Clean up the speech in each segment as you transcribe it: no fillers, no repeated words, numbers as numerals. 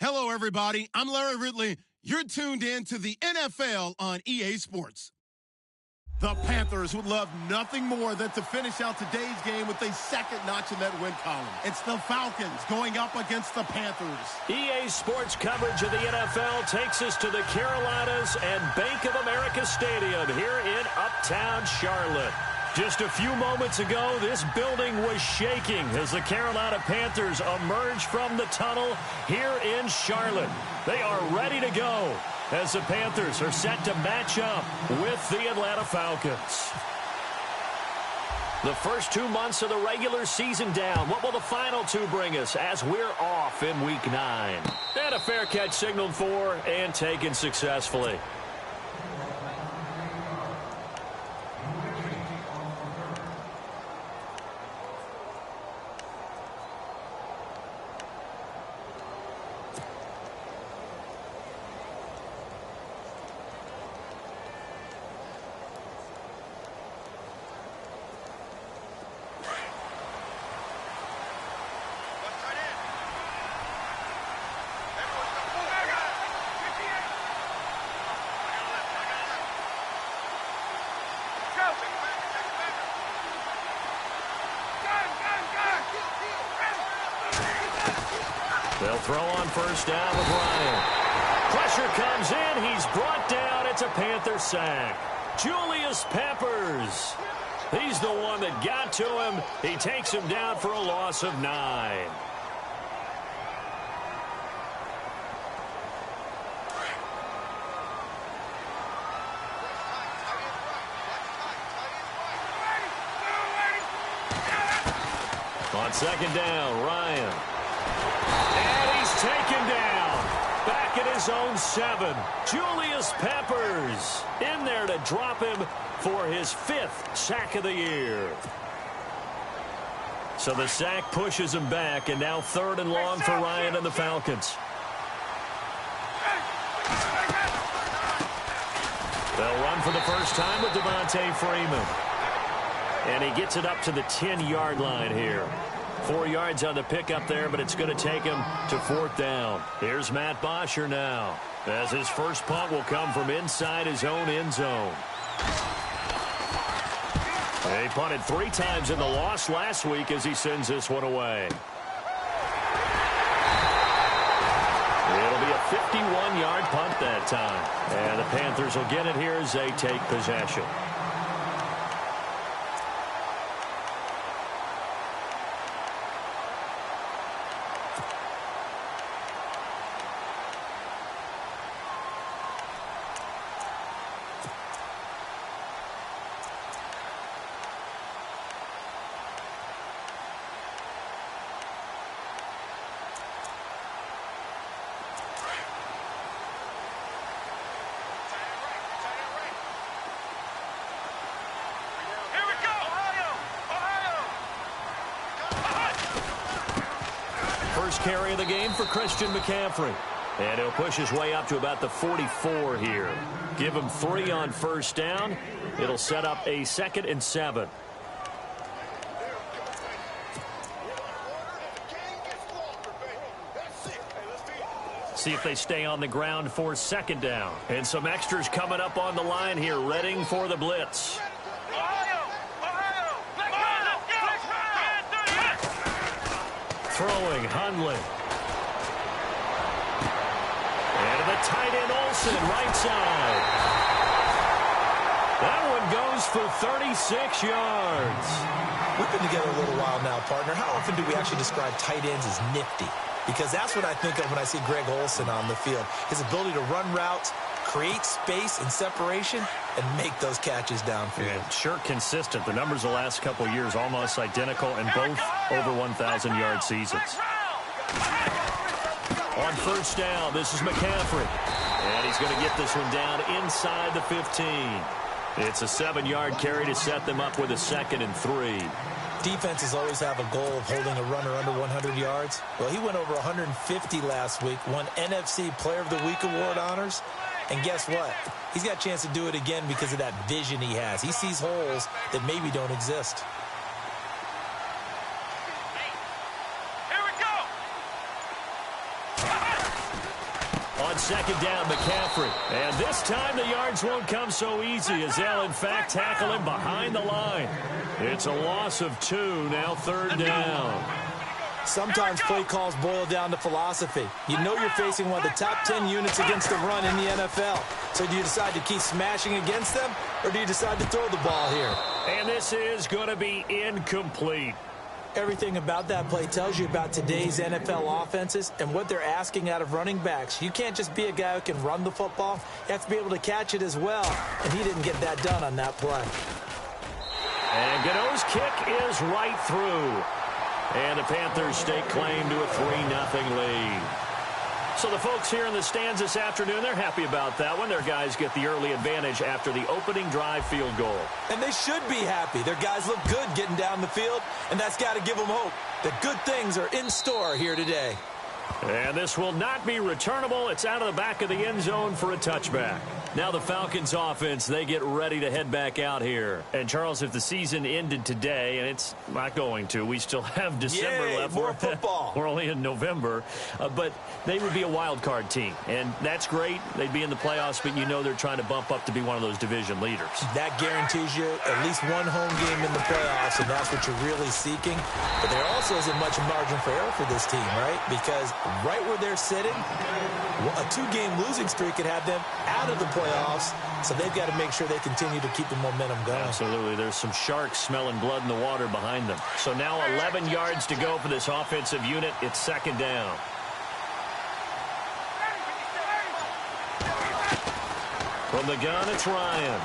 Hello, everybody. I'm Larry Ridley. You're tuned in to the NFL on EA Sports. The Panthers would love nothing more than to finish out today's game with a second notch in that win column. It's the Falcons going up against the Panthers. EA Sports coverage of the NFL takes us to the Carolinas and Bank of America Stadium here in Uptown Charlotte. Just a few moments ago, this building was shaking as the Carolina Panthers emerged from the tunnel here in Charlotte. They are ready to go as the Panthers are set to match up with the Atlanta Falcons. The first 2 months of the regular season down. What will the final two bring us as we're off in Week 9? And a fair catch signaled for and taken successfully. They'll throw on first down with Ryan. Pressure comes in. He's brought down. It's a Panther sack. Julius Peppers. He's the one that got to him. He takes him down for a loss of 9. On second down, Ryan. And he's taken down. Back at his own 7. Julius Peppers in there to drop him for his 5th sack of the year. So the sack pushes him back, and now 3rd and long for Ryan and the Falcons. They'll run for the first time with Devontae Freeman. And he gets it up to the 10-yard line here. 4 yards on the pickup there, but it's going to take him to 4th down. Here's Matt Bosher now, as his first punt will come from inside his own end zone. He punted 3 times in the loss last week as he sends this one away. It'll be a 51-yard punt that time. And the Panthers will get it here as they take possession. First carry of the game for Christian McCaffrey. And he'll push his way up to about the 44 here. Give him 3 on first down. It'll set up a 2nd and 7. See if they stay on the ground for 2nd down. And some extras coming up on the line here, readying for the blitz. Throwing, Hundley. And to the tight end, Olsen, right side. That one goes for 36 yards. We've been together a little while now, partner. How often do we actually describe tight ends as nifty? Because that's what I think of when I see Greg Olsen on the field. His ability to run routes, create space and separation, and make those catches downfield. And sure consistent. The numbers the last couple years almost identical, and both over 1,000-yard seasons. On first down, this is McCaffrey. And he's going to get this one down inside the 15. It's a 7-yard carry to set them up with a 2nd and 3. Defenses always have a goal of holding a runner under 100 yards. Well, he went over 150 last week, won NFC Player of the Week award honors. And guess what? He's got a chance to do it again because of that vision he has. He sees holes that maybe don't exist. Here we go. second down, McCaffrey. And this time the yards won't come so easy as they'll, in fact, tackle him behind the line. It's a loss of 2, now third down. Sometimes play calls boil down to philosophy. You know you're facing one of the top 10 units against the run in the NFL. So do you decide to keep smashing against them, or do you decide to throw the ball here? And this is going to be incomplete. Everything about that play tells you about today's NFL offenses and what they're asking out of running backs. You can't just be a guy who can run the football. You have to be able to catch it as well. And he didn't get that done on that play. And Gano's kick is right through. And the Panthers stake claim to a 3-0 lead. So the folks here in the stands this afternoon, they're happy about that one. Their guys get the early advantage after the opening drive field goal. And they should be happy. Their guys look good getting down the field, and that's got to give them hope that good things are in store here today. And this will not be returnable. It's out of the back of the end zone for a touchback. Now the Falcons offense, they get ready to head back out here. And, Charles, if the season ended today, and it's not going to, we still have December left. More football. We're only in November. But they would be a wild card team. And that's great. They'd be in the playoffs, but you know they're trying to bump up to be one of those division leaders. That guarantees you at least one home game in the playoffs, and that's what you're really seeking. But there also isn't much margin for error for this team, right? Because right where they're sitting, a 2-game losing streak could have them out of the playoffs, so they've got to make sure they continue to keep the momentum going. Absolutely. There's some sharks smelling blood in the water behind them. So now 11 yards to go for this offensive unit. It's second down. From the gun, it's Ryan.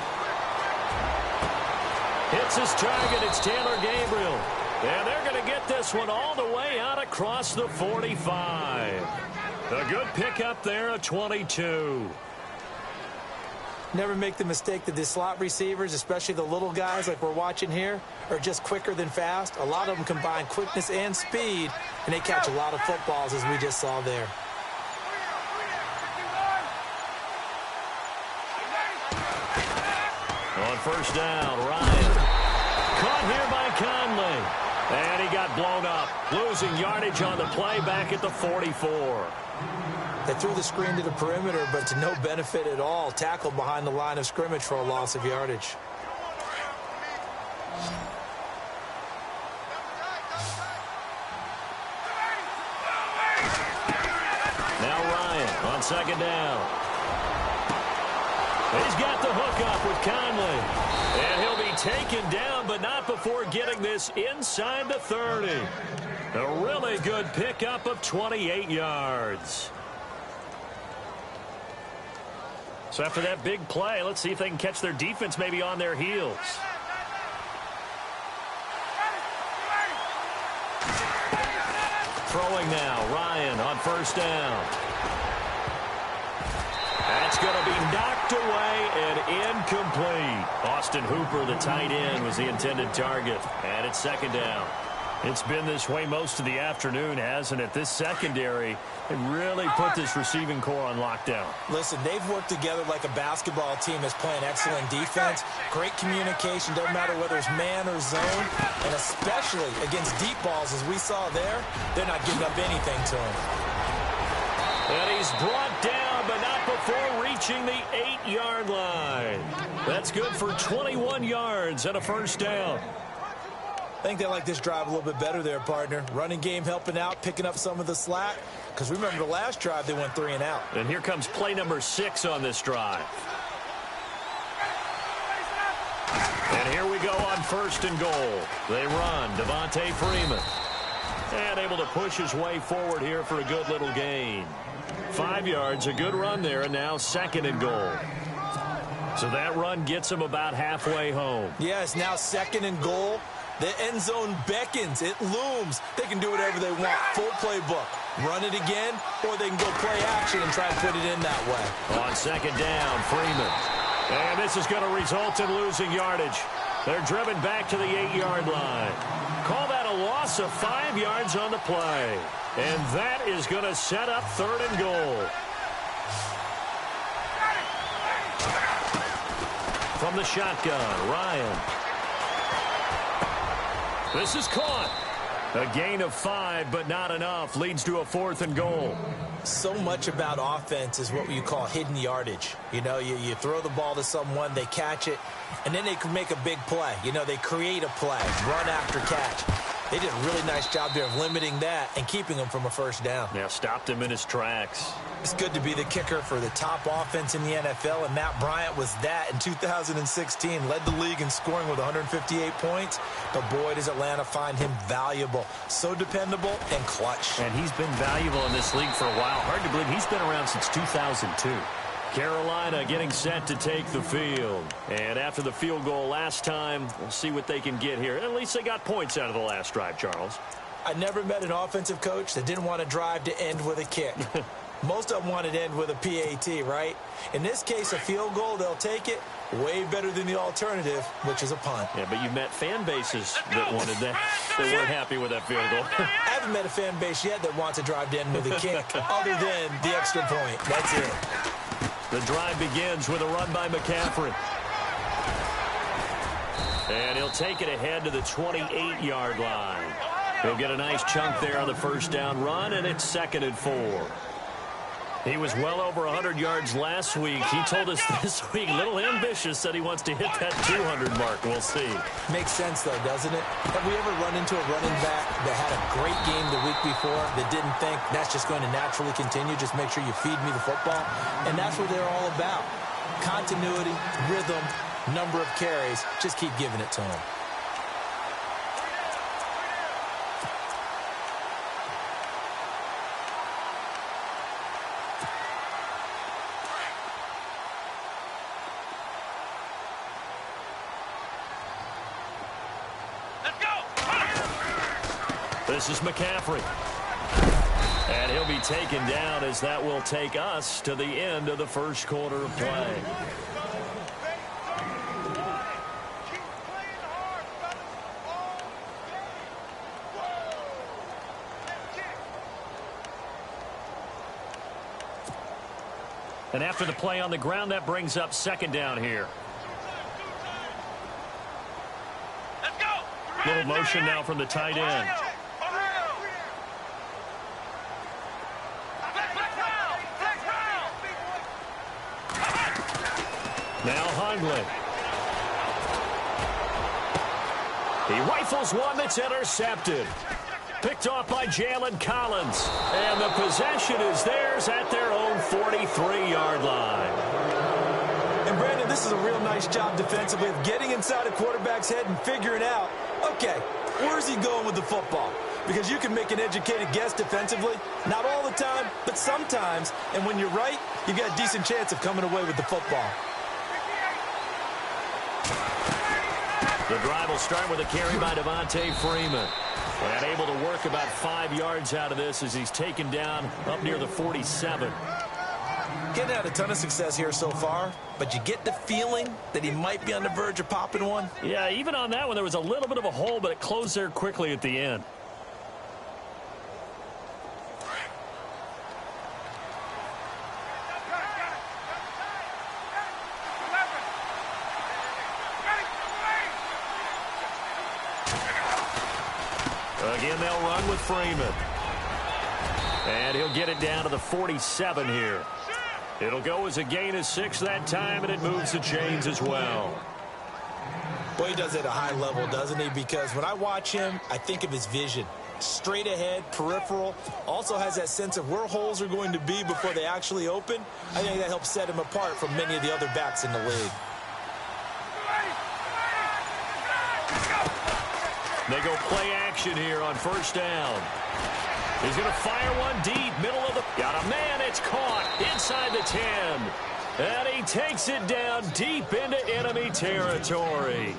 Hits his target. It's Taylor Gabriel. And they're going to get this one all the way out across the 45. A good pickup there, a 22. Never make the mistake that the slot receivers, especially the little guys like we're watching here, are just quicker than fast. A lot of them combine quickness and speed, and they catch a lot of footballs, as we just saw there. On first down, Ryan. Caught here by Conley. And he got blown up. Losing yardage on the play back at the 44. They threw the screen to the perimeter, but to no benefit at all. Tackled behind the line of scrimmage for a loss of yardage. Now Ryan on second down. He's got the hook up with Conley. And he'll be taken down, but not before getting this inside the 30. A really good pickup of 28 yards. So after that big play, let's see if they can catch their defense maybe on their heels. Throwing now, Ryan on first down. That's going to be knocked away and incomplete. Austin Hooper, the tight end, was the intended target. And it's second down. It's been this way most of the afternoon, hasn't it? This secondary, they really put this receiving core on lockdown. Listen, they've worked together like a basketball team that's playing excellent defense. Great communication, doesn't matter whether it's man or zone. And especially against deep balls, as we saw there, they're not giving up anything to him. And he's brought down, but not before reaching the 8-yard line. That's good for 21 yards and a first down. I think they like this drive a little bit better there, partner. Running game helping out, picking up some of the slack. Because remember the last drive, they went 3 and out. And here comes play number 6 on this drive. And here we go on first and goal. They run, Devontae Freeman. And able to push his way forward here for a good little gain. 5 yards, a good run there, and now second and goal. So that run gets him about halfway home. Yes, now second and goal. The end zone beckons. It looms. They can do whatever they want. Full playbook. Run it again, or they can go play action and try and put it in that way. On second down, Freeman. And this is going to result in losing yardage. They're driven back to the 8-yard line. Call that a loss of 5 yards on the play. And that is going to set up third and goal. From the shotgun, Ryan. This is caught. A gain of 5, but not enough. Leads to a 4th and goal. So much about offense is what you call hidden yardage. You know, you throw the ball to someone, they catch it, and then they can make a big play. You know, they create a play, run after catch. They did a really nice job there of limiting that and keeping him from a first down. Yeah, stopped him in his tracks. It's good to be the kicker for the top offense in the NFL, and Matt Bryant was that in 2016. Led the league in scoring with 158 points, but boy, does Atlanta find him valuable. So dependable and clutch. And he's been valuable in this league for a while. Hard to believe he's been around since 2002. Carolina getting set to take the field. And after the field goal last time, we'll see what they can get here. At least they got points out of the last drive, Charles. I never met an offensive coach that didn't want to drive to end with a kick. Most of them wanted to end with a PAT, right? In this case, a field goal, they'll take it. Way better than the alternative, which is a punt. Yeah, but you've met fan bases that wanted that. They weren't happy with that field goal. I haven't met a fan base yet that wants to drive to end with a kick, other than the extra point. That's it. The drive begins with a run by McCaffrey. And he'll take it ahead to the 28-yard line. He'll get a nice chunk there on the first down run, and it's 2nd and 4. He was well over 100 yards last week. He told us this week, a little ambitious, said he wants to hit that 200 mark. We'll see. Makes sense, though, doesn't it? Have we ever run into a running back that had a great game the week before that didn't think that's just going to naturally continue? Just make sure you feed me the football. And that's what they're all about. Continuity, rhythm, number of carries. Just keep giving it to them. This is McCaffrey. And he'll be taken down as that will take us to the end of the first quarter of play. And after the play on the ground, that brings up 2nd down here. Little motion now from the tight end. Now Hundley. He rifles one that's intercepted. Picked off by Jalen Collins. And the possession is theirs at their own 43-yard line. And Brandon, this is a real nice job defensively of getting inside a quarterback's head and figuring out, okay, where's he going with the football? Because you can make an educated guess defensively. Not all the time, but sometimes. And when you're right, you've got a decent chance of coming away with the football. The drive will start with a carry by Devontae Freeman. And able to work about 5 yards out of this as he's taken down up near the 47. Getting had a ton of success here so far, but you get the feeling that he might be on the verge of popping one. Yeah, even on that one, there was a little bit of a hole, but it closed there quickly at the end. Again, they'll run with Freeman. And he'll get it down to the 47 here. It'll go as a gain of 6 that time, and it moves the chains as well. Boy, he does it at a high level, doesn't he? Because when I watch him, I think of his vision. Straight ahead, peripheral. Also has that sense of where holes are going to be before they actually open. I think that helps set him apart from many of the other backs in the league. They go play action here on first down. He's going to fire one deep, middle of the... Got a man, it's caught inside the 10. And he takes it down deep into enemy territory.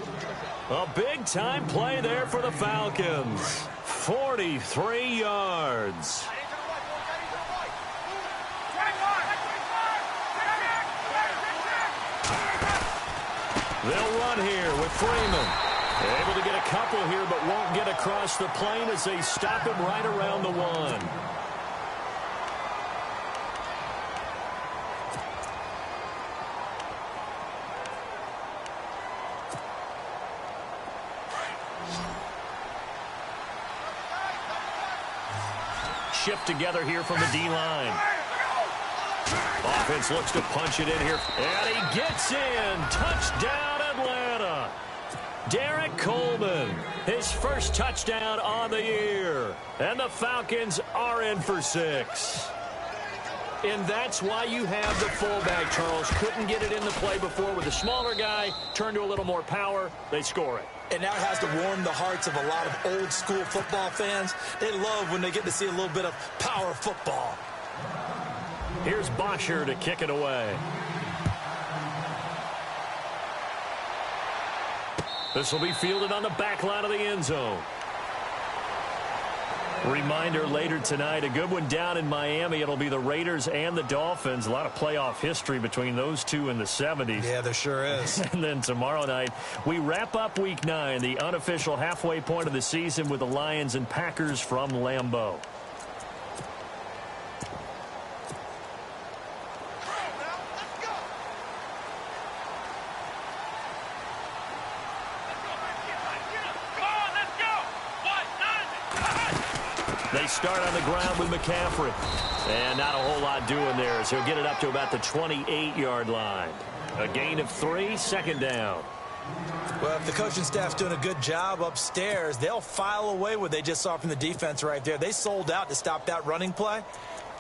A big-time play there for the Falcons. 43 yards. They'll run here with Freeman. Able to get a couple here, but won't get across the plane as they stop him right around the 1. Shift together here from the D-line. defense looks to punch it in here. And he gets in. Touchdown, Atlanta. Derek Coleman, his first touchdown on the year. And the Falcons are in for 6. And that's why you have the fullback, Charles. Couldn't get it in the play before with a smaller guy. Turned to a little more power. They score it. And now it has to warm the hearts of a lot of old-school football fans. They love when they get to see a little bit of power football. Here's Bosher to kick it away. This will be fielded on the back line of the end zone. Reminder later tonight, a good one down in Miami. It'll be the Raiders and the Dolphins. A lot of playoff history between those two in the 70s. Yeah, there sure is. And then tomorrow night, we wrap up Week 9, the unofficial halfway point of the season with the Lions and Packers from Lambeau. They start on the ground with McCaffrey. And not a whole lot doing there as he'll get it up to about the 28-yard line. A gain of 3, second down. Well, if the coaching staff's doing a good job upstairs, they'll file away what they just saw from the defense right there. They sold out to stop that running play.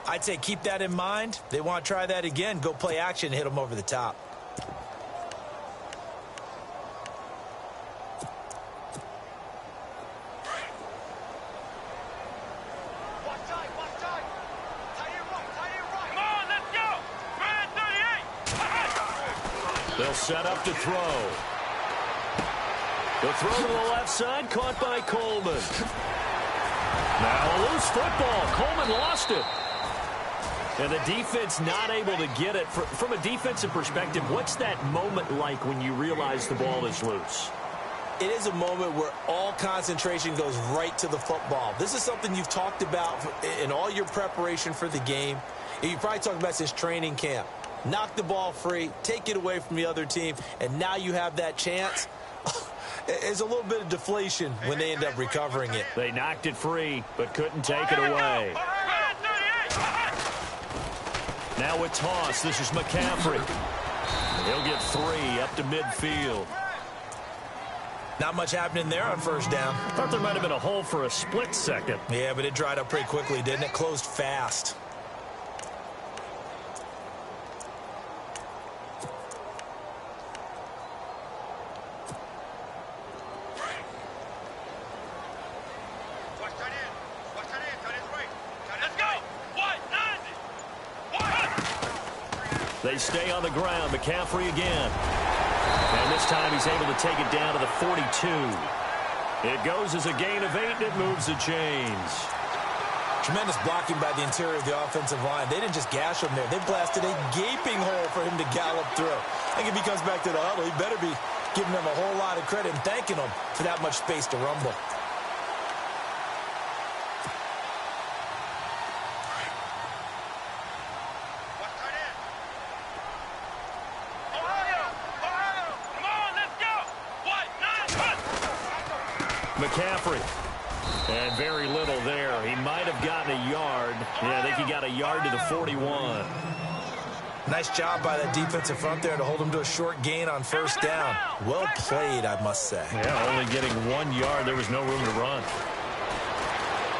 I'd say keep that in mind. They want to try that again. Go play action, hit them over the top. They'll set up to throw. The throw to the left side, caught by Coleman. Now a loose football. Coleman lost it. And the defense not able to get it. From a defensive perspective, what's that moment like when you realize the ball is loose? It is a moment where all concentration goes right to the football. This is something you've talked about in all your preparation for the game. You probably talked about since training camp. Knock the ball free, take it away from the other team, and now you have that chance. There's a little bit of deflation when they end up recovering it. They knocked it free, but couldn't take it away. Now a toss. This is McCaffrey. He'll get 3 up to midfield. Not much happening there on first down. Thought there might have been a hole for a split second. Yeah, but it dried up pretty quickly, didn't it? Closed fast. They stay on the ground. McCaffrey again. And this time he's able to take it down to the 42. It goes as a gain of 8, and it moves the chains. Tremendous blocking by the interior of the offensive line. They didn't just gash him there. They blasted a gaping hole for him to gallop through. I think if he comes back to the huddle, he better be giving them a whole lot of credit and thanking them for that much space to rumble. McCaffrey. And very little there. He might have gotten a yard. Yeah, I think he got a yard to the 41. Nice job by that defensive front there to hold him to a short gain on first down. Well played, I must say. Yeah, only getting 1 yard. There was no room to run.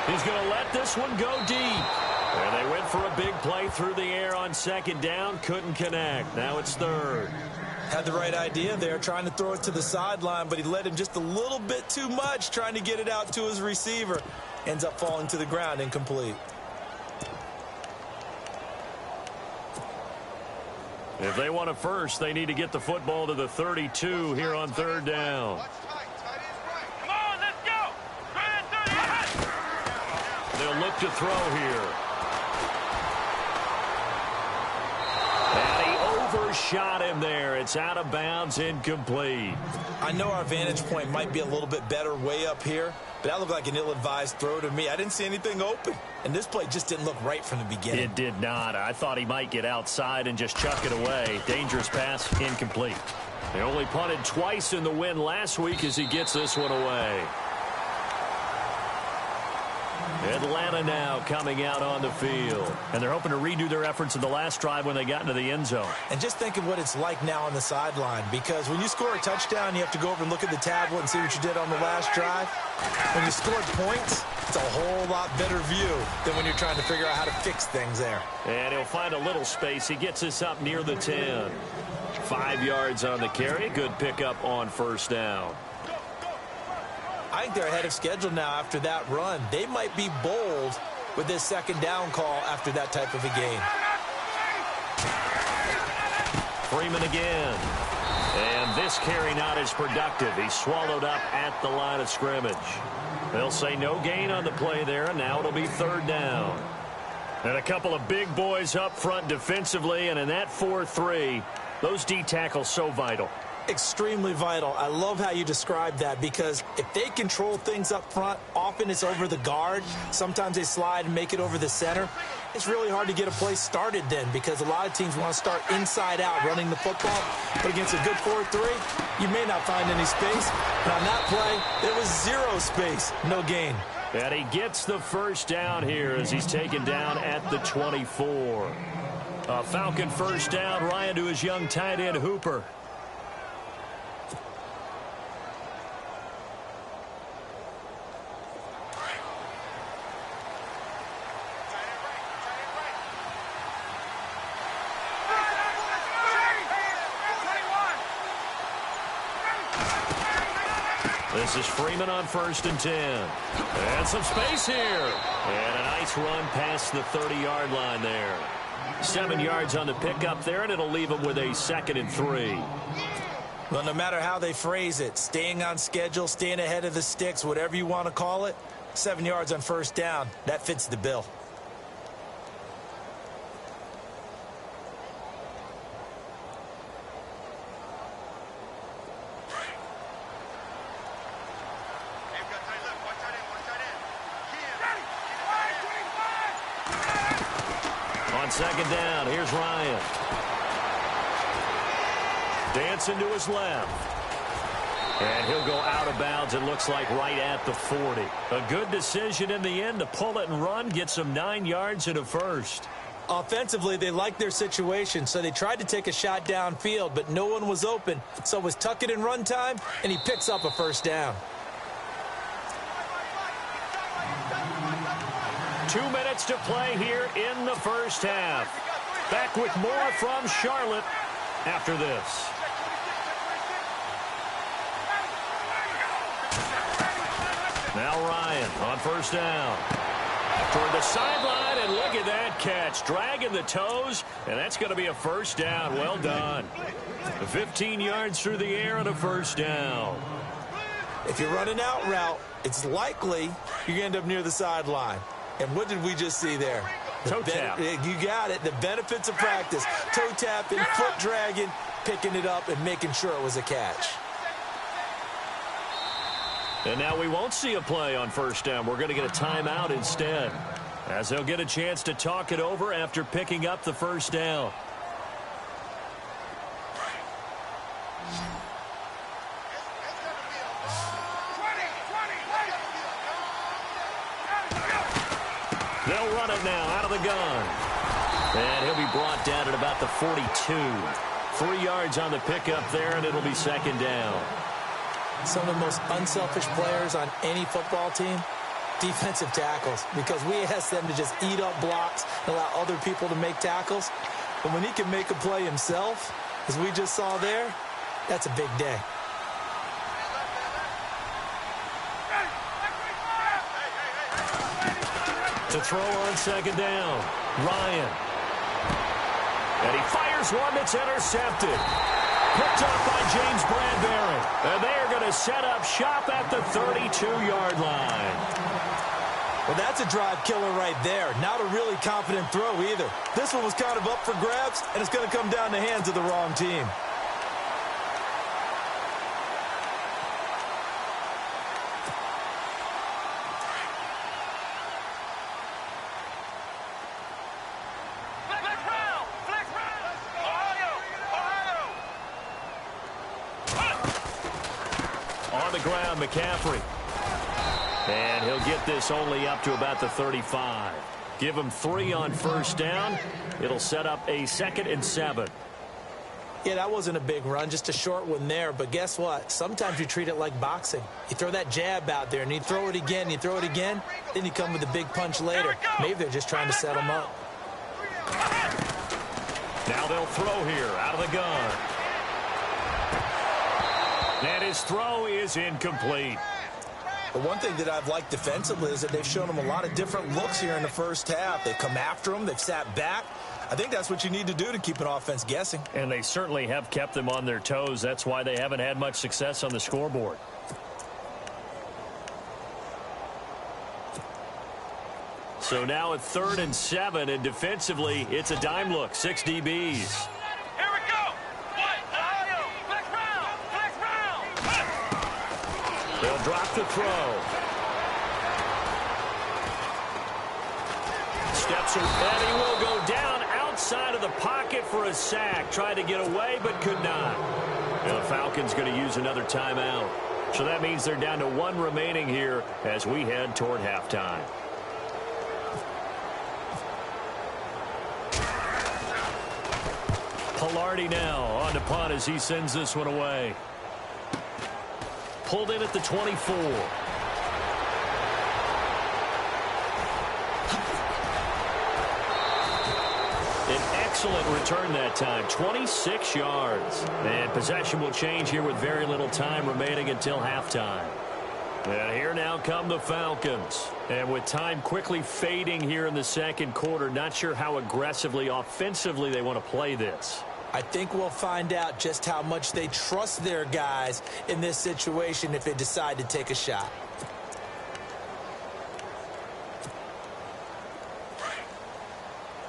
He's going to let this one go deep. And they went for a big play through the air on second down. Couldn't connect. Now it's third. Had the right idea there, trying to throw it to the sideline, but he led him just a little bit too much, trying to get it out to his receiver. Ends up falling to the ground, incomplete. If they want a first, they need to get the football to the 32 here on third down. Come on, let's go. They'll look to throw here. And he overshot him there. It's out of bounds, incomplete. I know our vantage point might be a little bit better way up here, but that looked like an ill-advised throw to me. I didn't see anything open, and this play just didn't look right from the beginning. It did not. I thought he might get outside and just chuck it away. Dangerous pass, incomplete. They only punted twice in the win last week as he gets this one away. Atlanta now coming out on the field. And they're hoping to redo their efforts in the last drive when they got into the end zone. And just think of what it's like now on the sideline, because when you score a touchdown, you have to go over and look at the tablet and see what you did on the last drive. When you scored points, it's a whole lot better view than when you're trying to figure out how to fix things there. And he'll find a little space. He gets us up near the 10. 5 yards on the carry. Good pickup on first down. I think they're ahead of schedule now after that run. They might be bold with this second down call after that type of a game. Freeman again. And this carry not as productive. He's swallowed up at the line of scrimmage. They'll say no gain on the play there, and now it'll be third down. And a couple of big boys up front defensively, and in that 4-3, those D tackles so vital. Extremely vital. I love how you describe that, because if they control things up front, often it's over the guard. Sometimes they slide and make it over the center. It's really hard to get a play started then, because a lot of teams want to start inside out running the football. But against a good 4-3, you may not find any space. And on that play, there was zero space. No gain. And he gets the first down here as he's taken down at the 24. A Falcon first down. Ryan to his young tight end, Hooper. This is Freeman on 1st and 10. And some space here. And a nice run past the 30-yard line there. 7 yards on the pickup there, and it'll leave him with a 2nd and 3. Well, no matter how they phrase it, staying on schedule, staying ahead of the sticks, whatever you want to call it, 7 yards on first down, that fits the bill. Second down, here's Ryan. Dancing to his left. And he'll go out of bounds, it looks like, right at the 40. A good decision in the end to pull it and run, get some 9 yards and a first. Offensively, they liked their situation, so they tried to take a shot downfield, but no one was open. So it was tuck it and run time, and he picks up a first down. 2 minutes to play here in the first half. Back with more from Charlotte after this. Now Ryan on first down. Toward the sideline, and look at that catch. Dragging the toes, and that's going to be a first down. Well done. 15 yards through the air and a first down. If you run an out route, it's likely you end up near the sideline. And what did we just see there? Toe tap. You got it. The benefits of practice. Toe tapping, foot dragging, picking it up, and making sure it was a catch. And now we won't see a play on first down. We're going to get a timeout instead, as they'll get a chance to talk it over after picking up the first down. They'll run it now out of the gun. And he'll be brought down at about the 42. 3 yards on the pickup there, and it'll be second down. Some of the most unselfish players on any football team, defensive tackles, because we ask them to just eat up blocks and allow other people to make tackles. But when he can make a play himself, as we just saw there, that's a big day. To throw on second down, Ryan. And he fires one that's intercepted. Picked up by James Bradbury. And they are going to set up shop at the 32-yard line. Well, that's a drive killer right there. Not a really confident throw either. This one was kind of up for grabs, and it's going to come down the hands of the wrong team. McCaffrey. And he'll get this only up to about the 35. Give him 3 on first down. It'll set up a 2nd and 7. Yeah, that wasn't a big run, just a short one there. But guess what? Sometimes you treat it like boxing. You throw that jab out there, and you throw it again, then you come with a big punch later. Maybe they're just trying to set him up. Now they'll throw here out of the gun. And his throw is incomplete. But one thing that I've liked defensively is that they've shown him a lot of different looks here in the first half. They've come after him. They've sat back. I think that's what you need to do to keep an offense guessing. And they certainly have kept them on their toes. That's why they haven't had much success on the scoreboard. So now at 3rd and 7, and defensively, it's a dime look. 6 DBs. Here we go. Flex round. They'll drop the throw. Steps and he will go down outside of the pocket for a sack. Tried to get away, but could not. And the Falcons going to use another timeout. So that means they're down to 1 remaining here as we head toward halftime. Pilardi now on to punt as he sends this one away. Pulled in at the 24. An excellent return that time, 26 yards. And possession will change here with very little time remaining until halftime. And here now come the Falcons. And with time quickly fading here in the second quarter, not sure how aggressively, offensively they want to play this. I think we'll find out just how much they trust their guys in this situation if they decide to take a shot.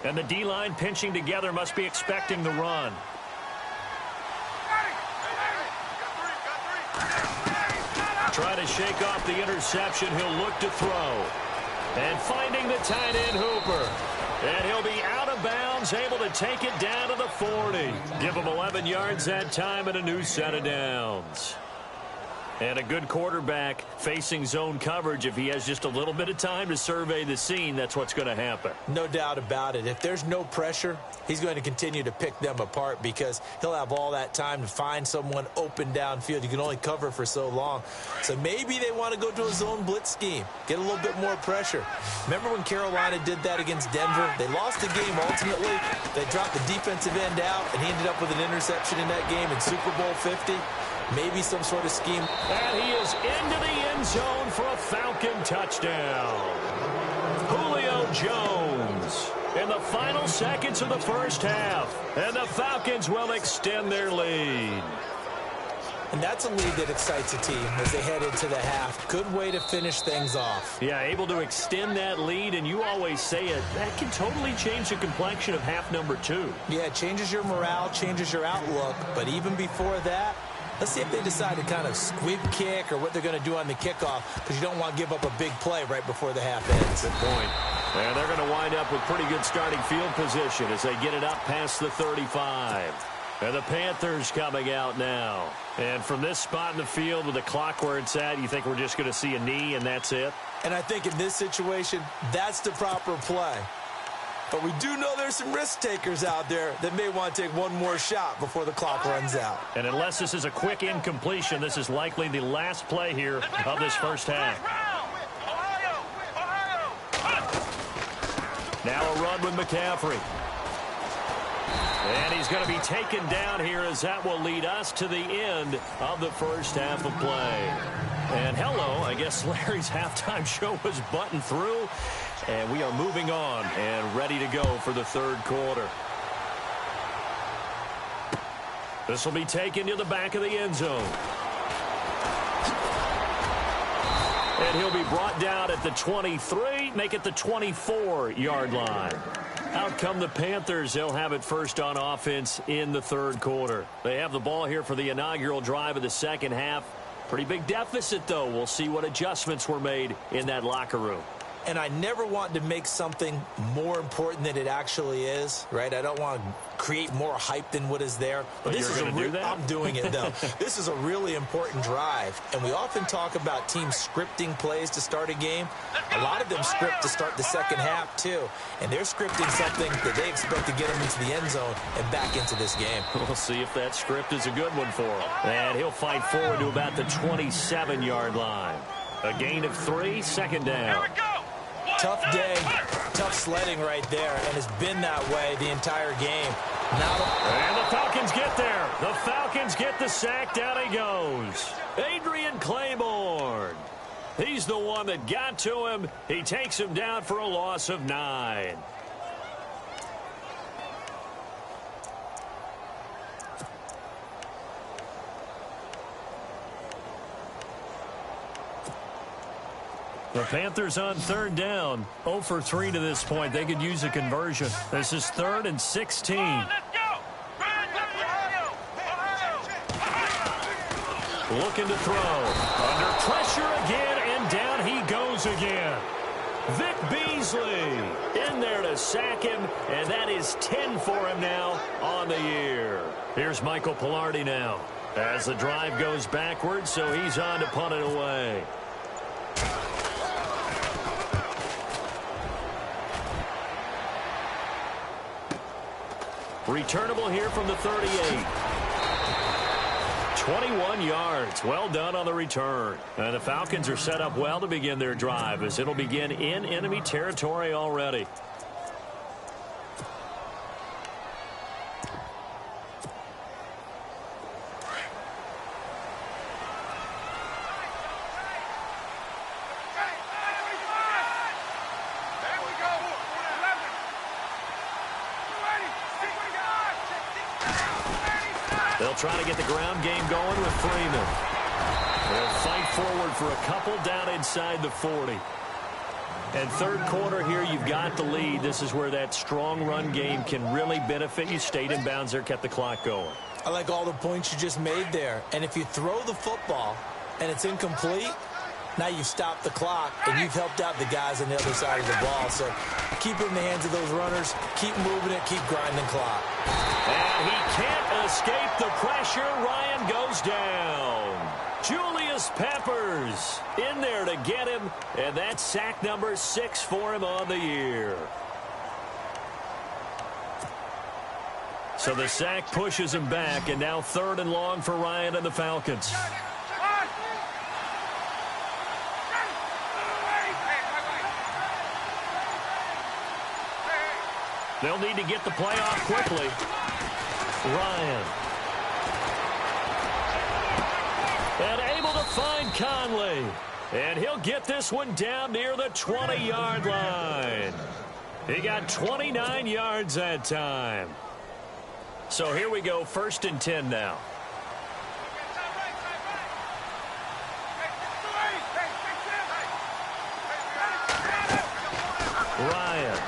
And the D-line pinching together must be expecting the run. Try to shake off the interception. He'll look to throw. And finding the tight end Hooper. And he'll be out of bounds, able to take it down to the 40. Give him 11 yards that time and a new set of downs. And a good quarterback facing zone coverage. If he has just a little bit of time to survey the scene, that's what's going to happen. No doubt about it. If there's no pressure, he's going to continue to pick them apart because he'll have all that time to find someone open downfield. You can only cover for so long. So maybe they want to go to a zone blitz scheme, get a little bit more pressure. Remember when Carolina did that against Denver? They lost the game ultimately. They dropped the defensive end out, and he ended up with an interception in that game in Super Bowl 50. Maybe some sort of scheme. And he is into the end zone for a Falcon touchdown. Julio Jones in the final seconds of the first half. And the Falcons will extend their lead. And that's a lead that excites a team as they head into the half. Good way to finish things off. Yeah, able to extend that lead, and you always say it, that can totally change the complexion of half number 2. Yeah, it changes your morale, changes your outlook. But even before that, let's see if they decide to kind of squib kick or what they're going to do on the kickoff, because you don't want to give up a big play right before the half ends. Good point. And they're going to wind up with pretty good starting field position as they get it up past the 35. And the Panthers coming out now. And from this spot in the field with the clock where it's at, you think we're just going to see a knee and that's it? And I think in this situation, that's the proper play. But we do know there's some risk takers out there that may want to take one more shot before the clock runs out. And unless this is a quick incompletion, this is likely the last play here of this first half. Now a run with McCaffrey. And he's going to be taken down here as that will lead us to the end of the first half of play. And hello, I guess Larry's halftime show was buttoned through. And we are moving on and ready to go for the third quarter. This will be taken to the back of the end zone. And he'll be brought down at the 23, make it the 24-yard line. Out come the Panthers. They'll have it first on offense in the third quarter. They have the ball here for the inaugural drive of the second half. Pretty big deficit, though. We'll see what adjustments were made in that locker room. and I never want to make something more important than it actually is, right? I don't want to create more hype than what is there. But this is I'm doing it, though. This is a really important drive, and we often talk about teams scripting plays to start a game. A lot of them script to start the second half, too, and they're scripting something that they expect to get them into the end zone and back into this game. We'll see if that script is a good one for him. And he'll fight forward to about the 27-yard line. A gain of 3, second down. Tough day, tough sledding right there, and it's been that way the entire game. And the Falcons get there. The Falcons get the sack. Down he goes. Adrian Claiborne. He's the one that got to him. He takes him down for a loss of 9. The Panthers on third down. 0 for 3 to this point. They could use a conversion. This is 3rd and 16. Looking to throw. Under pressure again, and down he goes again. Vic Beasley in there to sack him, and that is 10 for him now on the year. Here's Michael Pilardi now as the drive goes backwards, so he's on to punt it away. Returnable here from the 38. 21 yards. Well done on the return. And the Falcons are set up well to begin their drive as it'll begin in enemy territory already. They'll try to get the ground game going with Freeman. They'll fight forward for a couple down inside the 40. And third quarter here, you've got the lead. This is where that strong run game can really benefit you. Stayed in bounds there, kept the clock going. I like all the points you just made there. And if you throw the football and it's incomplete, now you've stopped the clock and you've helped out the guys on the other side of the ball. So keep it in the hands of those runners. Keep moving it. Keep grinding clock. And he can't escape the pressure. Ryan goes down. Julius Peppers in there to get him. And that's sack number 6 for him on the year. So the sack pushes him back. And now 3rd and long for Ryan and the Falcons. They'll need to get the play off quickly. Ryan. And able to find Conley. And he'll get this one down near the 20-yard line. He got 29 yards that time. So here we go, 1st and 10 now. Ryan.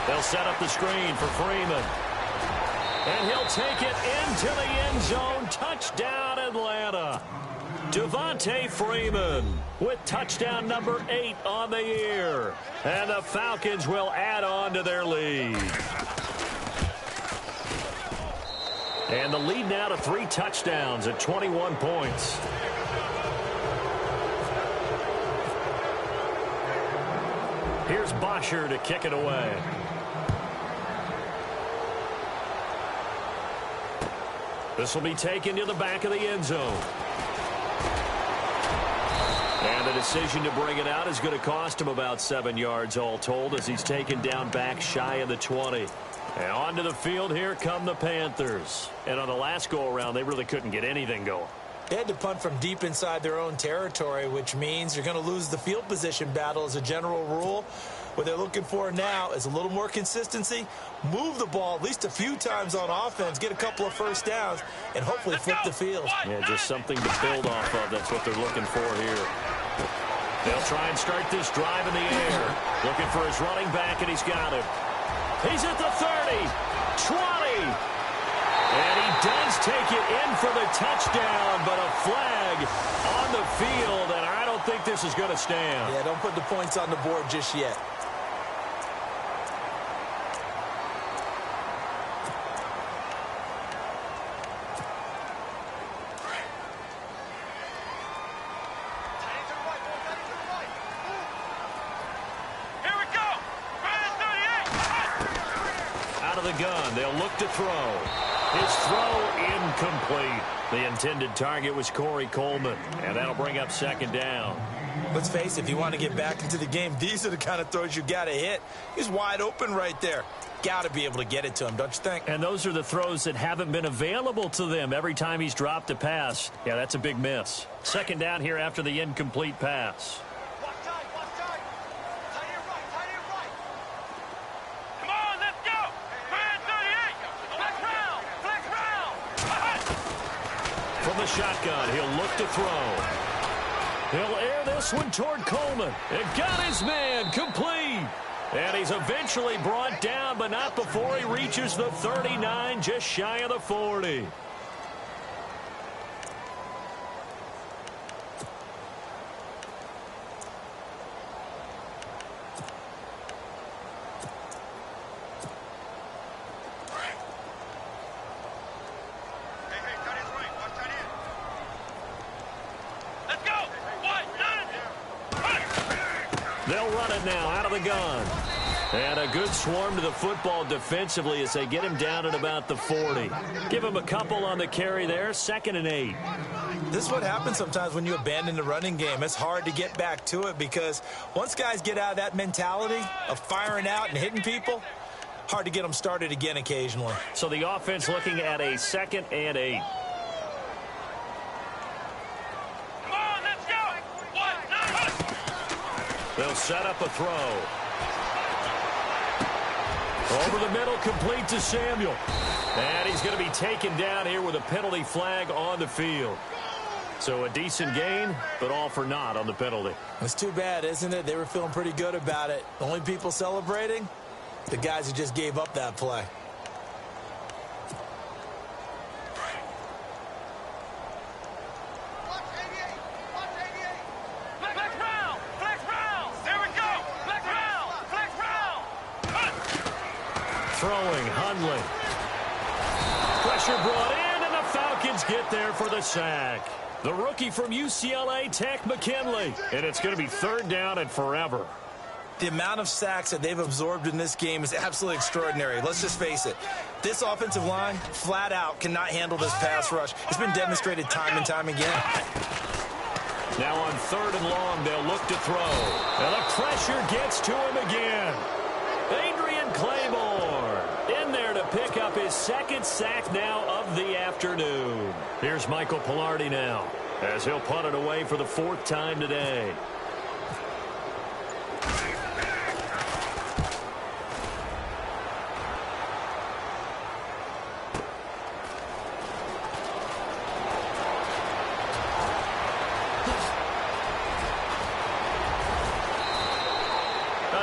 They'll set up the screen for Freeman. And he'll take it into the end zone. Touchdown, Atlanta. Devontae Freeman with touchdown number 8 on the year. And the Falcons will add on to their lead. And the lead now to 3 touchdowns at 21 points. Here's Bosher to kick it away. This will be taken to the back of the end zone. And the decision to bring it out is going to cost him about 7 yards all told as he's taken down back shy of the 20. And onto the field here come the Panthers. And on the last go-around, they really couldn't get anything going. They had to punt from deep inside their own territory, which means you're going to lose the field position battle as a general rule. What they're looking for now is a little more consistency, move the ball at least a few times on offense, get a couple of first downs, and hopefully flip the field. Yeah, just something to build off of. That's what they're looking for here. They'll try and start this drive in the air. Looking for his running back, and he's got him. He's at the 30, 20. And he does take it in for the touchdown, but a flag on the field, and I don't think this is going to stand. Yeah, don't put the points on the board just yet. Gun. They'll look to throw. His throw incomplete. The intended target was Corey Coleman, and that'll bring up second down. Let's face it, if you want to get back into the game, these are the kind of throws you got to hit. He's wide open right there. Got to be able to get it to him, don't you think? And those are the throws that haven't been available to them every time he's dropped a pass. Yeah, that's a big miss. Second down here after the incomplete pass. From the shotgun, he'll look to throw. He'll air this one toward Coleman. It got his man complete. And he's eventually brought down, but not before he reaches the 39, just shy of the 40. They'll run it now out of the gun. And a good swarm to the football defensively as they get him down at about the 40. Give him a couple on the carry there, 2nd and 8. This is what happens sometimes when you abandon the running game. It's hard to get back to it because once guys get out of that mentality of firing out and hitting people, hard to get them started again occasionally. So the offense looking at a 2nd and 8. They'll set up a throw. Over the middle, complete to Samuel. And he's going to be taken down here with a penalty flag on the field. So a decent gain, but all for naught on the penalty. It's too bad, isn't it? They were feeling pretty good about it. The only people celebrating, the guys who just gave up that play. Throwing, Hundley. Pressure brought in, and the Falcons get there for the sack. The rookie from UCLA, Tech McKinley. And it's going to be 3rd down and forever. The amount of sacks that they've absorbed in this game is absolutely extraordinary. Let's just face it. This offensive line, flat out, cannot handle this pass rush. It's been demonstrated time and time again. Now on 3rd and long, they'll look to throw. And the pressure gets to him again. Adrian Claymore in there to pick up his 2nd sack now of the afternoon. Here's Michael Pilardi now as he'll punt it away for the 4th time today.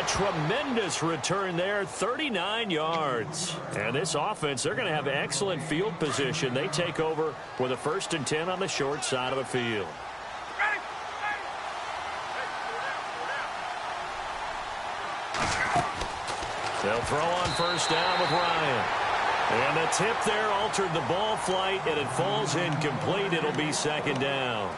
Tremendous return there, 39 yards. And this offense, they're going to have excellent field position. They take over with a 1st and 10 on the short side of the field. They'll throw on 1st down with Ryan. And the tip there altered the ball flight, and it falls incomplete. It'll be 2nd down.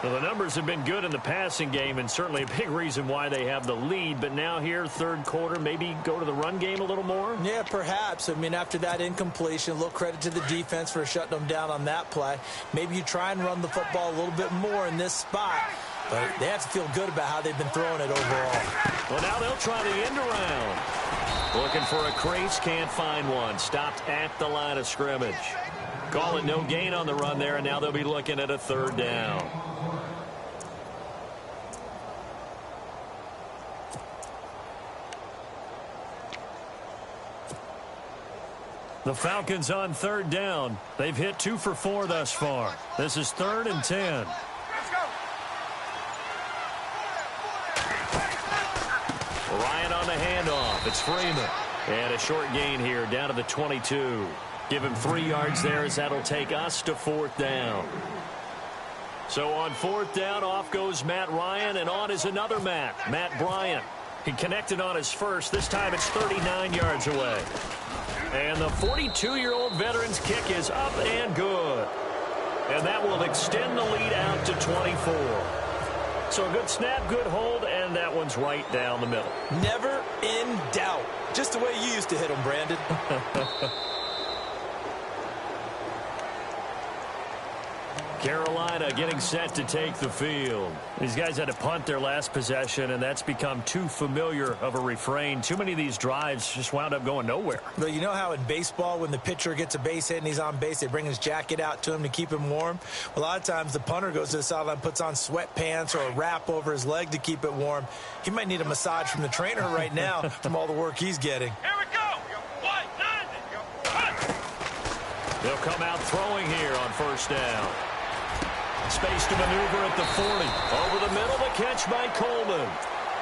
Well, the numbers have been good in the passing game, and certainly a big reason why they have the lead. But now here, 3rd quarter, maybe go to the run game a little more? Yeah, perhaps. I mean, after that incompletion, a little credit to the defense for shutting them down on that play. Maybe you try and run the football a little bit more in this spot. But they have to feel good about how they've been throwing it overall. Well, now they'll try the end around. Looking for a crease, can't find one. Stopped at the line of scrimmage. Call it no gain on the run there, and now they'll be looking at a 3rd down. The Falcons on 3rd down. They've hit 2 for 4 thus far. This is 3rd and 10. Ryan on the handoff. It's Freeman. And a short gain here down to the 22. Give him 3 yards there as that'll take us to 4th down. So on fourth down, off goes Matt Ryan, and on is another Matt Bryant. He connected on his first. This time it's 39 yards away. And the 42-year-old veteran's kick is up and good. And that will extend the lead out to 24. So a good snap, good hold, and that one's right down the middle. Never in doubt. Just the way you used to hit them, Brandon. Carolina getting set to take the field. These guys had to punt their last possession, and that's become too familiar of a refrain. Too many of these drives just wound up going nowhere. Well, you know how in baseball, when the pitcher gets a base hit and he's on base, they bring his jacket out to him to keep him warm? A lot of times the punter goes to the sideline, puts on sweatpants or a wrap over his leg to keep it warm. He might need a massage from the trainer right now from all the work he's getting. Here we go. One, They'll come out throwing here on first down. Space to maneuver at the 40. Over the middle, the catch by Coleman.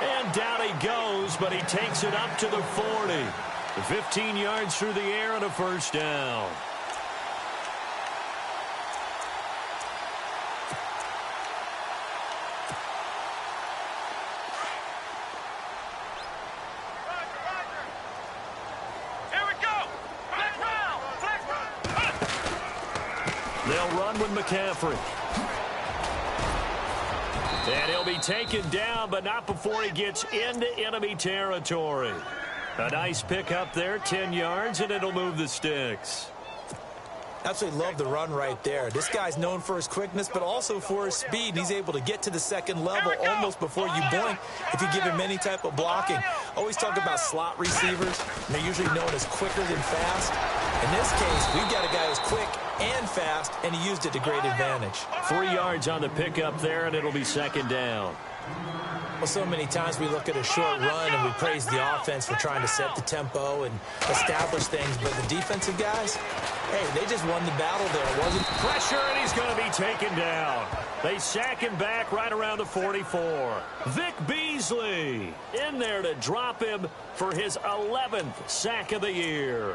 And down he goes, but he takes it up to the 40. 15 yards through the air and a first down. Here we go. Flex round. They'll run with McCaffrey. And he'll be taken down, but not before he gets into enemy territory. A nice pickup there, 10 yards, and it'll move the sticks. Absolutely love the run right there. This guy's known for his quickness, but also for his speed. He's able to get to the second level almost before you blink if you give him any type of blocking. Always talk about slot receivers, and they're usually known as quicker than fast. In this case, we've got a guy who's quick and fast, and he used it to great advantage. 3 yards on the pickup there, and it'll be second down. Well, so many times we look at a short run and we praise the offense for trying to set the tempo and establish things, but the defensive guys, hey, they just won the battle there. It wasn't Pressure, and he's going to be taken down. They sack him back right around the 44. Vic Beasley in there to drop him for his 11th sack of the year.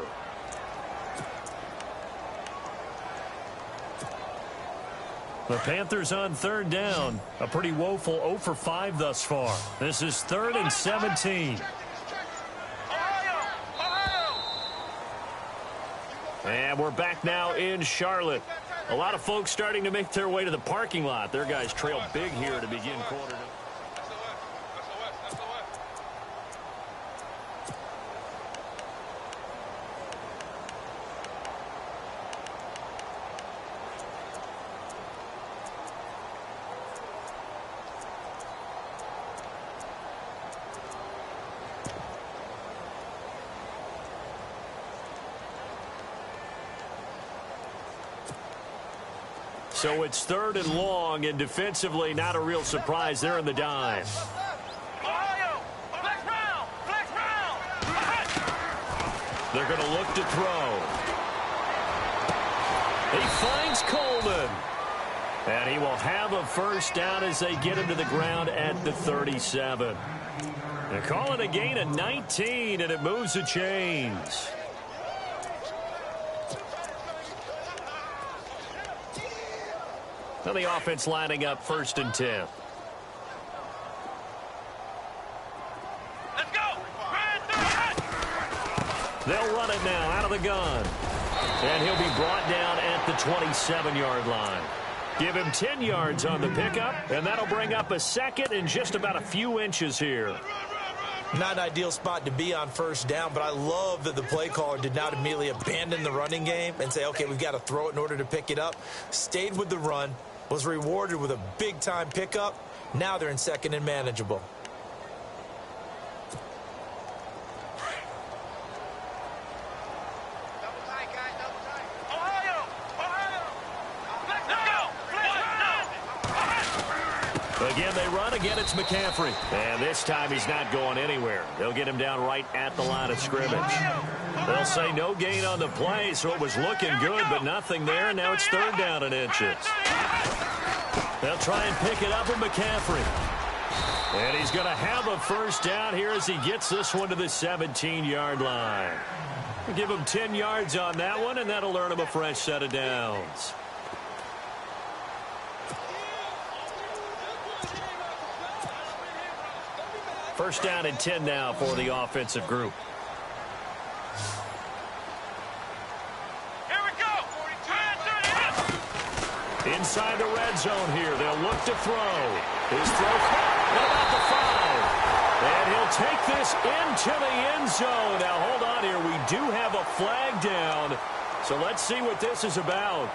The Panthers on third down. A pretty woeful 0 for 5 thus far. This is 3rd and 17. And we're back now in Charlotte. A lot of folks starting to make their way to the parking lot. Their guys trail big here to begin quarter. So it's 3rd and long, and defensively not a real surprise. They're in the dime. They're going to look to throw. He finds Coleman. And he will have a first down as they get him to the ground at the 37. They call it a gain of 19, and it moves the chains. Now the offense lining up 1st and 10. Let's go. They'll run it now out of the gun. And he'll be brought down at the 27-yard line. Give him 10 yards on the pickup, and that'll bring up a second and just about a few inches here. not an ideal spot to be on first down, but I love that the play caller did not immediately abandon the running game and say, okay, we've got to throw it in order to pick it up. Stayed with the run, was rewarded with a big-time pickup. Now they're in second and manageable. Again, they run. Again, it's McCaffrey. And this time he's not going anywhere. They'll get him down right at the line of scrimmage. They'll say no gain on the play, so it was looking good, but nothing there. Now it's third down and inches. They'll try and pick it up with McCaffrey. And he's going to have a first down here as he gets this one to the 17-yard line. We'll give him 10 yards on that one, and that'll earn him a fresh set of downs. First down and 10 now for the offensive group. Here we go. Inside the red zone here. They'll look to throw. His throw caught at about the 5. And he'll take this into the end zone. Now, hold on here. We do have a flag down. So let's see what this is about.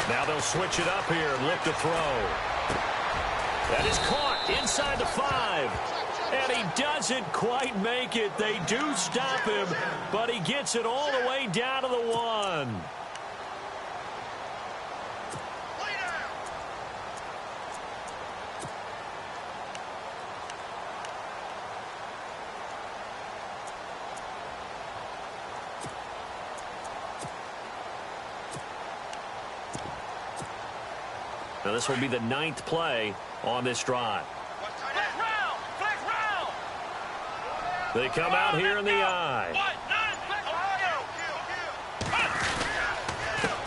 Now they'll switch it up here and look to throw. That is caught inside the 5. And he doesn't quite make it. They do stop him, but he gets it all the way down to the 1. Now this will be the 9th play on this drive. They come out here in the I.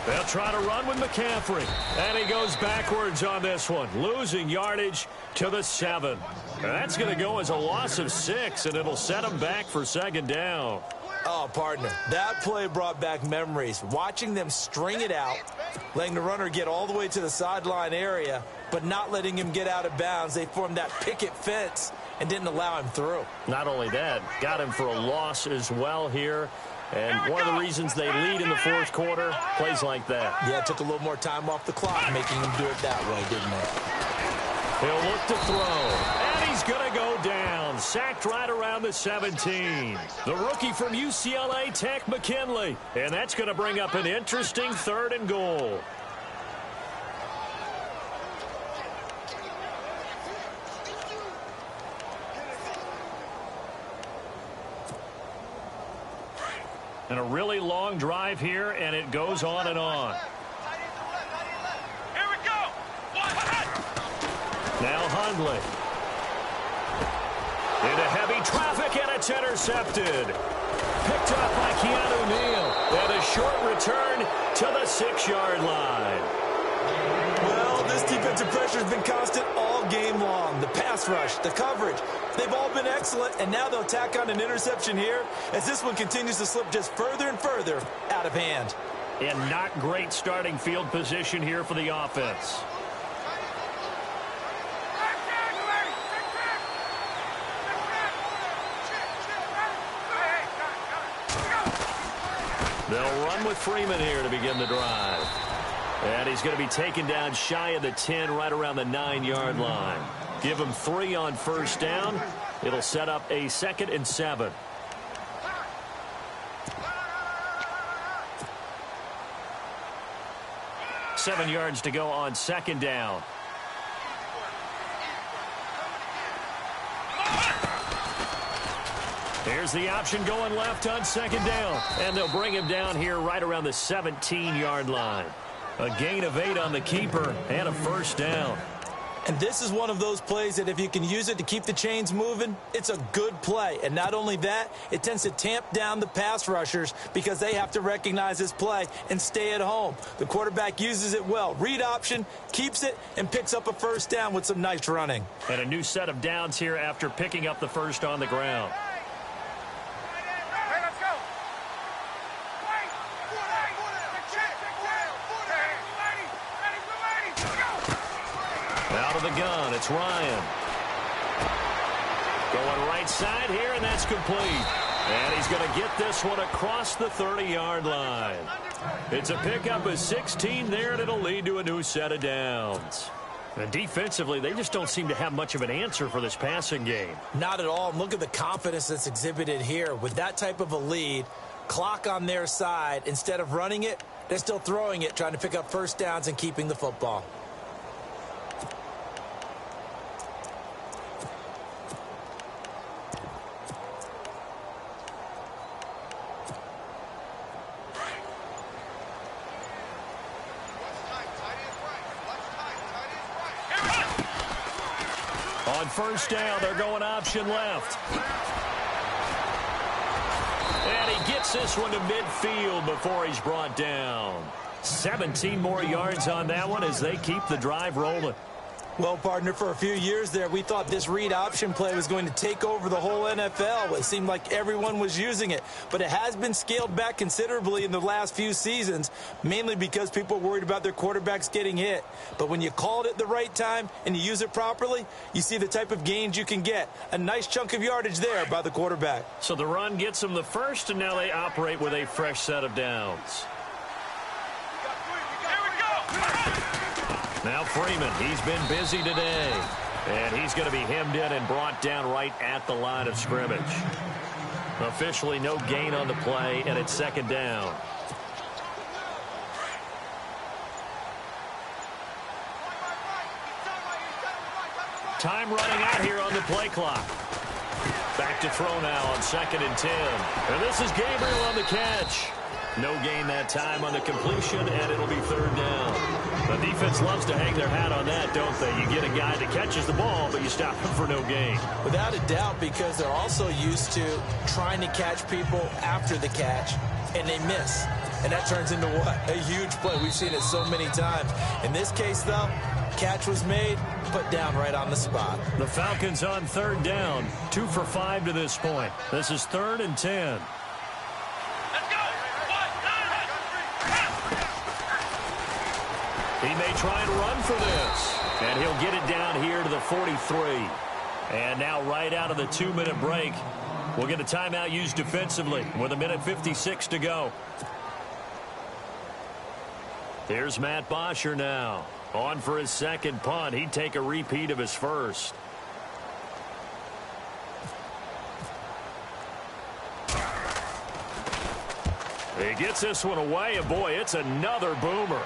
They'll try to run with McCaffrey. And he goes backwards on this one, losing yardage to the 7. And that's going to go as a loss of 6, and it'll set him back for second down. Oh, partner, that play brought back memories. Watching them string it out, letting the runner get all the way to the sideline area, but not letting him get out of bounds. They formed that picket fence and didn't allow him through. Not only that, got him for a loss as well here. And one of the reasons they lead in the 4th quarter, plays like that. Yeah, it took a little more time off the clock, making him do it that way, didn't it? He'll look to throw. And he's going to go down. Sacked right around the 17. The rookie from UCLA Tech, McKinley. And that's going to bring up an interesting 3rd and goal. And a really long drive here, and it goes on and on. Here we go. Now Hundley. Into heavy traffic, and it's intercepted. Picked up by Keanu Neal. And a short return to the 6-yard line. Well, this defensive pressure has been constant all game long. The pass rush, the coverage, they've all been excellent, and now they'll tack on an interception here as this one continues to slip just further and further out of hand. And not great starting field position here for the offense. They'll run with Freeman here to begin the drive. And he's going to be taken down shy of the 10, right around the 9-yard line. Give him 3 on first down. It'll set up a 2nd and 7. Seven yards to go on 2nd down. Here's the option going left on 2nd down. And they'll bring him down here right around the 17-yard line. A gain of 8 on the keeper and a first down. And this is one of those plays that if you can use it to keep the chains moving, it's a good play. And not only that, it tends to tamp down the pass rushers because they have to recognize this play and stay at home. The quarterback uses it well. Read option, keeps it, and picks up a first down with some nice running. And a new set of downs here after picking up the first on the ground. Out of the gun, it's Ryan. Going right side here, and that's complete. And he's going to get this one across the 30-yard line. It's a pickup of 16 there, and it'll lead to a new set of downs. And defensively, they just don't seem to have much of an answer for this passing game. Not at all. And look at the confidence that's exhibited here. With that type of a lead, clock on their side, instead of running it, they're still throwing it, trying to pick up first downs and keeping the football. first down. They're going option left. And he gets this one to midfield before he's brought down. 17 more yards on that one as they keep the drive rolling. Well, partner, for a few years there, we thought this read option play was going to take over the whole NFL. It seemed like everyone was using it. But it has been scaled back considerably in the last few seasons, mainly because people are worried about their quarterbacks getting hit. But when you call it at the right time and you use it properly, you see the type of gains you can get. A nice chunk of yardage there by the quarterback. So the run gets them the first, and now they operate with a fresh set of downs. Now Freeman, he's been busy today. And he's going to be hemmed in and brought down right at the line of scrimmage. Officially no gain on the play, and it's second down. Time running out here on the play clock. Back to throw now on 2nd and 10. And this is Gabriel on the catch. No gain that time on the completion, and it'll be third down. The defense loves to hang their hat on that, don't they? You get a guy that catches the ball, but you stop him for no gain. Without a doubt, because they're also used to trying to catch people after the catch, and they miss. And that turns into what? A huge play. We've seen it so many times. In this case, though, catch was made, put down right on the spot. The Falcons on third down, 2 for 5 to this point. This is 3rd and 10. He may try and run for this. And he'll get it down here to the 43. And now right out of the 2-minute break, we'll get a timeout used defensively with 1:56 to go. Here's Matt Bosher now. On for his second punt. He'd take a repeat of his first. He gets this one away, and boy, it's another boomer.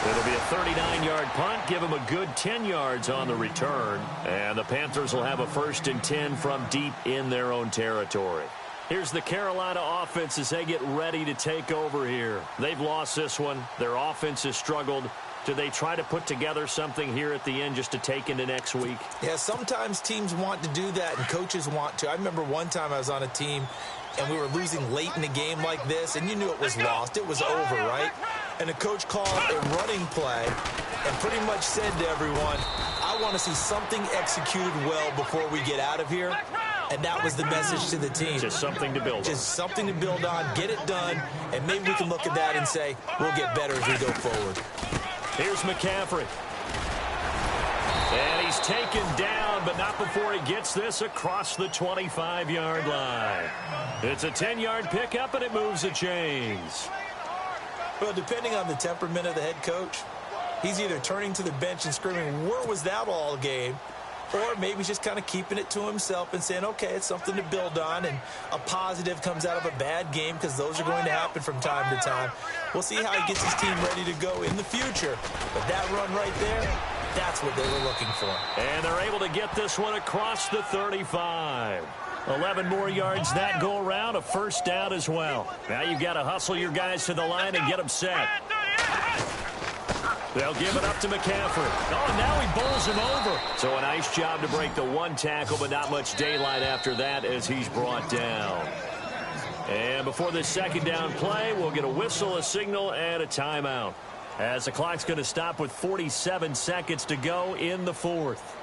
It'll be a 39-yard punt. Give him a good 10 yards on the return. And the Panthers will have a 1st and 10 from deep in their own territory. Here's the Carolina offense as they get ready to take over here. They've lost this one. Their offense has struggled. Do they try to put together something here at the end just to take into next week? Yeah, sometimes teams want to do that and coaches want to. I remember one time I was on a team and we were losing late in a game like this, and you knew it was lost. It was over, right? And the coach called a running play and pretty much said to everyone, I want to see something executed well before we get out of here. And that was the message to the team. Just something to build on. Just something to build on, get it done, and maybe we can look at that and say, we'll get better as we go forward. Here's McCaffrey. And he's taken down, but not before he gets this across the 25-yard line. It's a 10-yard pickup, and it moves the chains. Well, depending on the temperament of the head coach, he's either turning to the bench and screaming, where was that all game? Or maybe he's just kind of keeping it to himself and saying, okay, it's something to build on, and a positive comes out of a bad game because those are going to happen from time to time. We'll see how he gets his team ready to go in the future. But that run right there, that's what they were looking for. And they're able to get this one across the 35. 11 more yards that go around, a first down as well. Now you've got to hustle your guys to the line and get them set. They'll give it up to McCaffrey. Oh, now he bowls him over. So a nice job to break the one tackle, but not much daylight after that as he's brought down. And before this second down play, we'll get a whistle, a signal, and a timeout, as the clock's going to stop with 47 seconds to go in the fourth.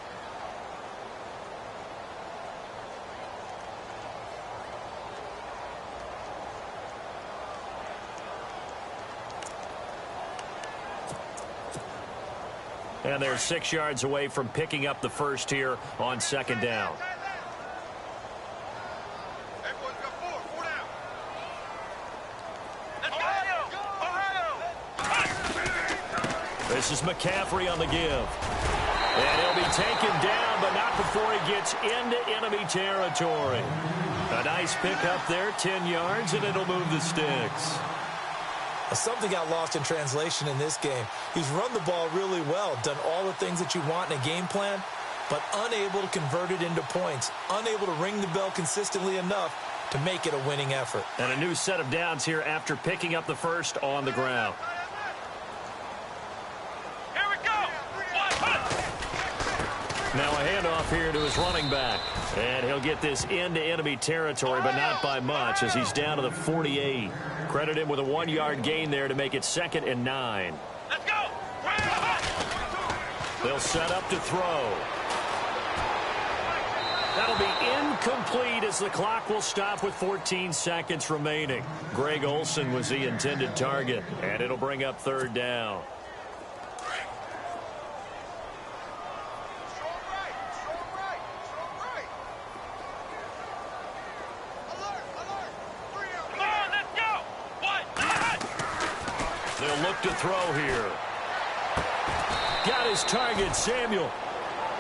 And they're 6 yards away from picking up the first here on second down. This is McCaffrey on the give. And he'll be taken down, but not before he gets into enemy territory. A nice pickup there, 10 yards, and it'll move the sticks. Something got lost in translation in this game. He's run the ball really well, done all the things that you want in a game plan, but unable to convert it into points, unable to ring the bell consistently enough to make it a winning effort. And a new set of downs here after picking up the first on the ground. Now a handoff here to his running back. And he'll get this into enemy territory, but not by much as he's down to the 48. Credit him with a 1-yard gain there to make it 2nd and 9. Let's go. They'll set up to throw. That'll be incomplete as the clock will stop with 14 seconds remaining. Greg Olsen was the intended target, and it'll bring up 3rd down. They'll look to throw here. Got his target, Samuel.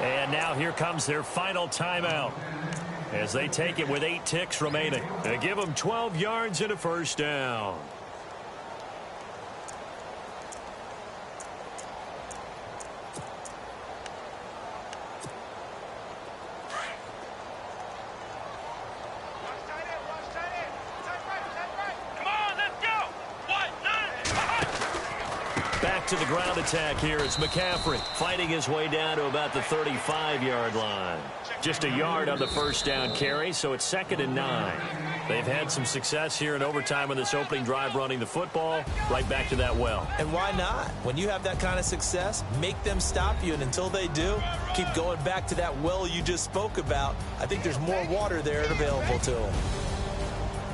And now here comes their final timeout as they take it with 8 ticks remaining. They give them 12 yards and a 1st down. To the ground attack here. It's McCaffrey fighting his way down to about the 35-yard line. Just a yard on the 1st down carry, so it's 2nd and 9. They've had some success here in overtime on this opening drive running the football. Right back to that well. And why not? When you have that kind of success, make them stop you, and until they do, keep going back to that well you just spoke about. I think there's more water there available to them.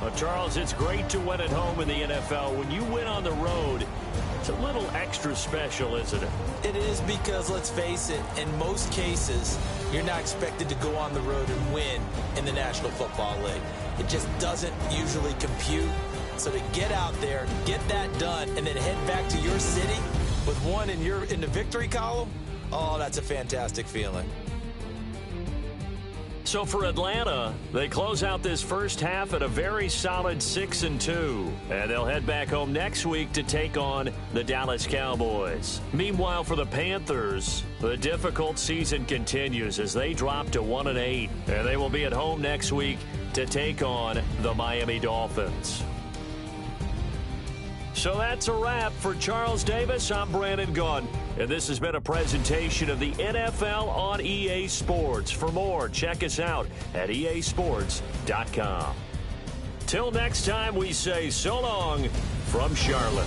Well, Charles, it's great to win at home in the NFL. When you win on the road, it's a little extra special, isn't it? It is because, let's face it, in most cases, you're not expected to go on the road and win in the National Football League. It just doesn't usually compute. So to get out there, get that done, and then head back to your city with one in the victory column, oh, that's a fantastic feeling. So for Atlanta, they close out this first half at a very solid 6-2. And they'll head back home next week to take on the Dallas Cowboys. Meanwhile, for the Panthers, the difficult season continues as they drop to 1-8. And they will be at home next week to take on the Miami Dolphins. So that's a wrap for Charles Davis. I'm Brandon Gaudin, and this has been a presentation of the NFL on EA Sports. For more, check us out at easports.com. Till next time, we say so long from Charlotte.